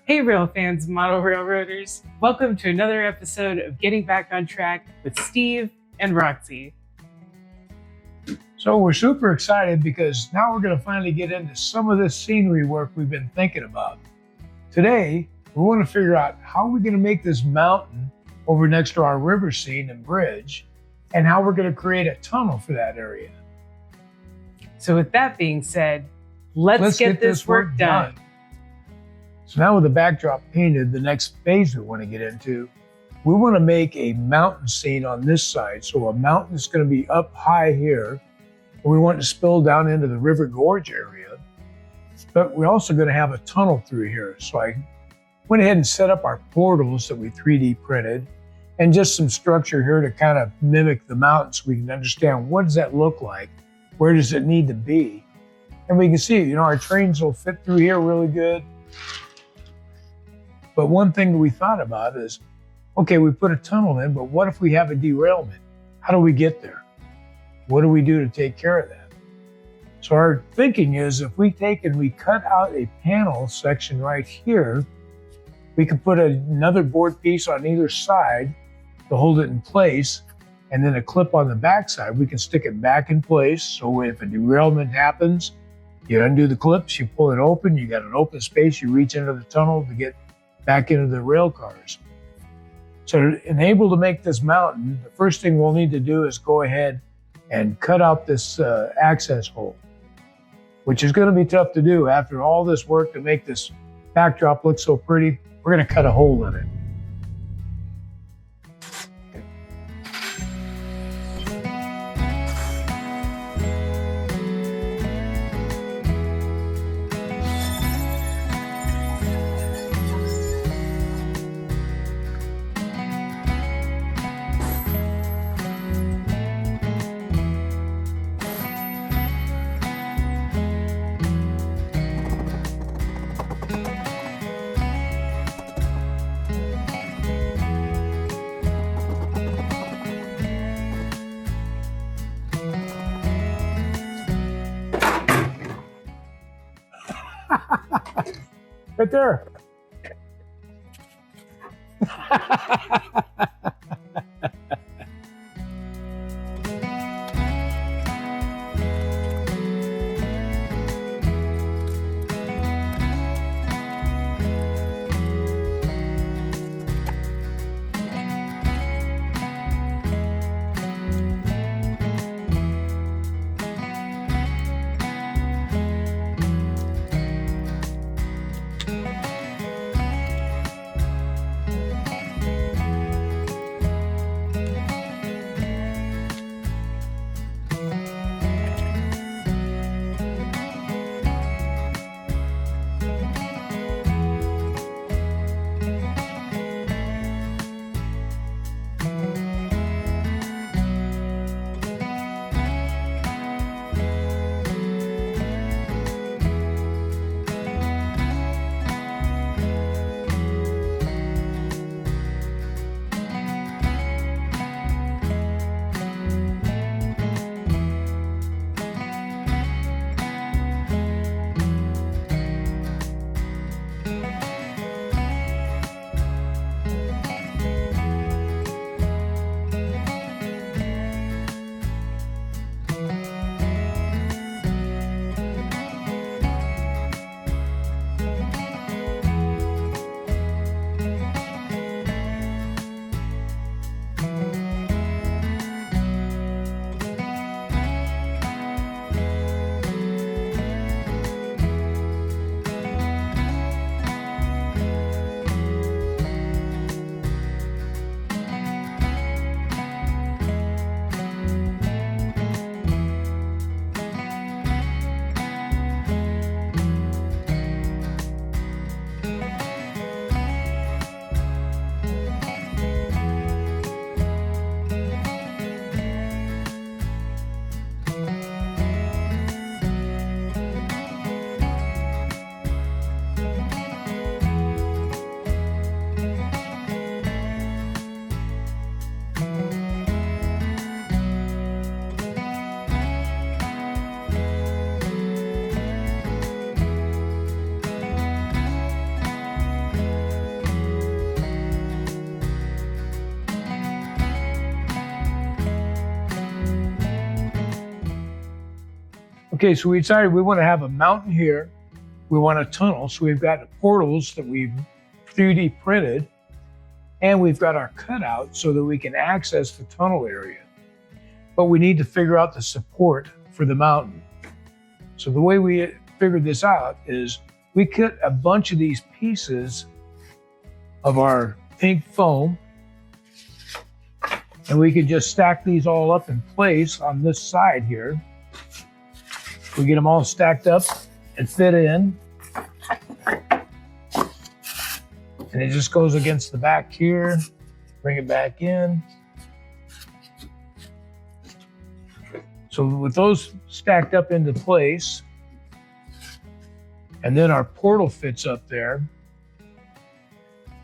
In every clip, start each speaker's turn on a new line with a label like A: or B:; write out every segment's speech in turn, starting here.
A: Hey, rail fans, model railroaders. Welcome to another episode of Getting Back on Track with Steve and Roxy.
B: So we're super excited because now we're going to finally get into some of this scenery work we've been thinking about. Today, we want to figure out how we're going to make this mountain over next to our river scene and bridge, and how we're going to create a tunnel for that area.
A: So with that being said, let's get this work done.
B: So now with the backdrop painted, the next phase we want to get into, we want to make a mountain scene on this side. So a mountain is going to be up high here, and we want to spill down into the river gorge area. But we're also going to have a tunnel through here. So I went ahead and set up our portals that we 3D printed, and just some structure here to kind of mimic the mountain so we can understand what does that look like, where does it need to be. And we can see, our trains will fit through here really good. But one thing that we thought about is, okay, we put a tunnel in, but what if we have a derailment? How do we get there? What do we do to take care of that? So our thinking is if we take and we cut out a panel section right here, we could put another board piece on either side to hold it in place, and then a clip on the back side. We can stick it back in place, so if a derailment happens, you undo the clips, you pull it open, you got an open space, you reach into the tunnel to get back into the rail cars. So to enable to make this mountain, the first thing we'll need to do is go ahead and cut out this access hole, which is going to be tough to do after all this work to make this backdrop look so pretty. We're going to cut a hole in it. Right there. Okay, so we decided we want to have a mountain here. We want a tunnel. So we've got portals that we've 3D printed, and we've got our cutout so that we can access the tunnel area. But we need to figure out the support for the mountain. So the way we figured this out is we cut a bunch of these pieces of our pink foam, and we could just stack these all up in place on this side here. We get them all stacked up and fit in. And it just goes against the back here. Bring it back in. So with those stacked up into place, and then our portal fits up there.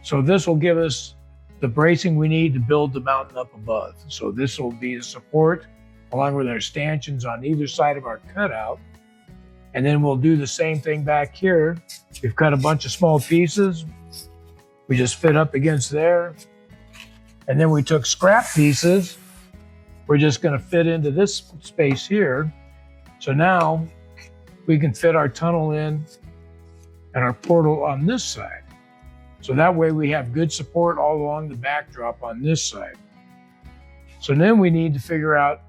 B: So this will give us the bracing we need to build the mountain up above. So this will be the support along with our stanchions on either side of our cutout. And then we'll do the same thing back here. We've cut a bunch of small pieces. We just fit up against there. And then we took scrap pieces. We're just gonna fit into this space here. So now we can fit our tunnel in and our portal on this side. So that way we have good support all along the backdrop on this side. So then we need to figure out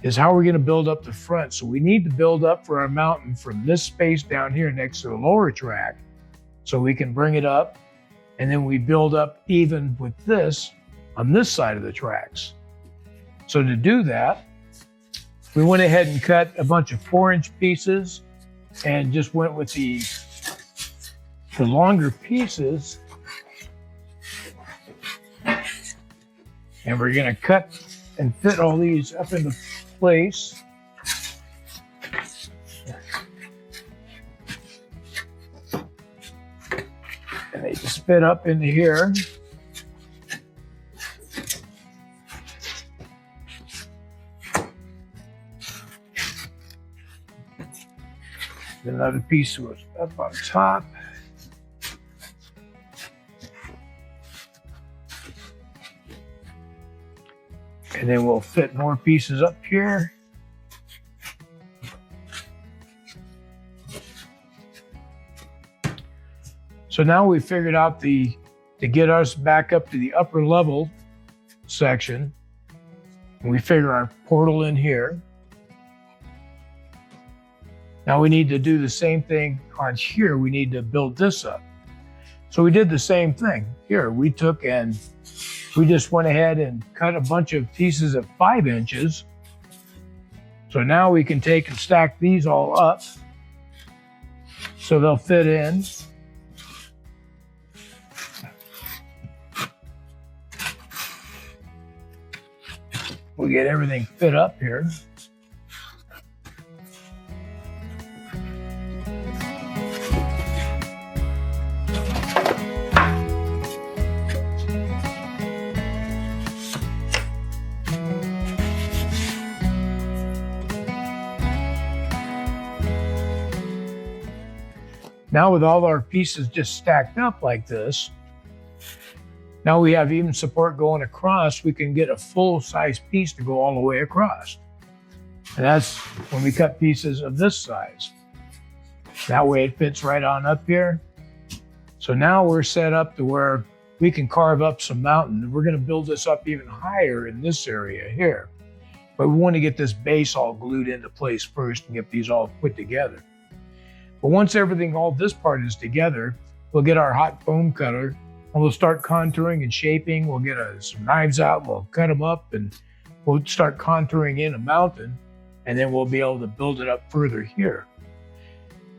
B: is how we're gonna build up the front. So we need to build up for our mountain from this space down here next to the lower track so we can bring it up, and then we build up even with this on this side of the tracks. So to do that, we went ahead and cut a bunch of 4-inch pieces and just went with the longer pieces. And we're gonna cut and fit all these up into place. And they just fit up into here. Another piece was up on top. And then we'll fit more pieces up here. So now we figured out to get us back up to the upper level section. We figure our portal in here. Now we need to do the same thing on here. We need to build this up. So we did the same thing here. We took and we just went ahead and cut a bunch of pieces of 5 inches. So now we can take and stack these all up so they'll fit in. We'll get everything fit up here. Now with all our pieces just stacked up like this, now we have even support going across. We can get a full-size piece to go all the way across. And that's when we cut pieces of this size. That way it fits right on up here. So now we're set up to where we can carve up some mountain. We're gonna build this up even higher in this area here. But we wanna get this base all glued into place first and get these all put together. But once everything, all this part is together, we'll get our hot foam cutter and we'll start contouring and shaping. We'll get some knives out, we'll cut them up, and we'll start contouring in a mountain, and then we'll be able to build it up further here.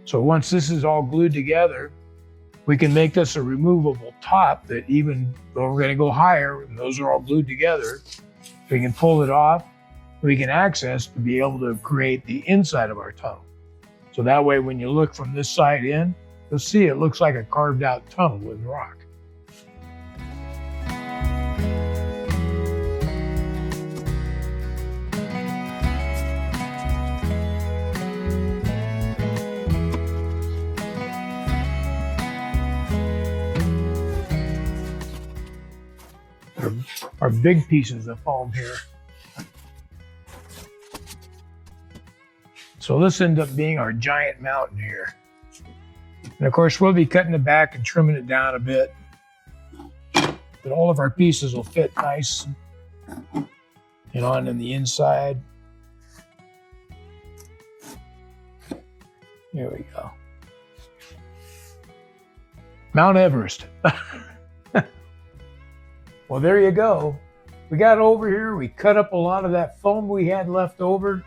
B: So once this is all glued together, we can make this a removable top that even though we're gonna go higher, and those are all glued together, we can pull it off, we can access to be able to create the inside of our tunnel. So that way, when you look from this side in, you'll see it looks like a carved out tunnel with rock. Our big pieces of foam here. So this ends up being our giant mountain here. And of course, we'll be cutting it back and trimming it down a bit. But all of our pieces will fit nice, on in the inside. Here we go. Mount Everest. Well, there you go. We got over here. We cut up a lot of that foam we had left over.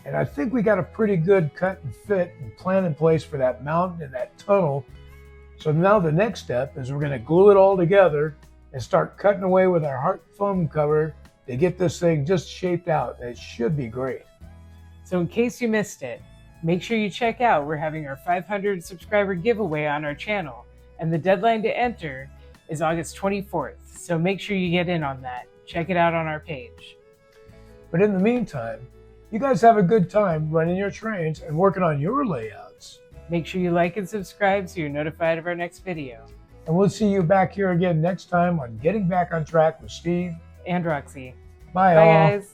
B: And I think we got a pretty good cut and fit and plan in place for that mountain and that tunnel. So now the next step is we're going to glue it all together and start cutting away with our hard foam cover to get this thing just shaped out. It should be great.
A: So in case you missed it, make sure you check out, we're having our 500 subscriber giveaway on our channel, and the deadline to enter is August 24th. So make sure you get in on that. Check it out on our page.
B: But in the meantime, you guys have a good time running your trains and working on your layouts.
A: Make sure you like and subscribe so you're notified of our next video.
B: And we'll see you back here again next time on Getting Back on Track with Steve
A: And Roxy.
B: Bye
A: Bye,
B: all.
A: guys.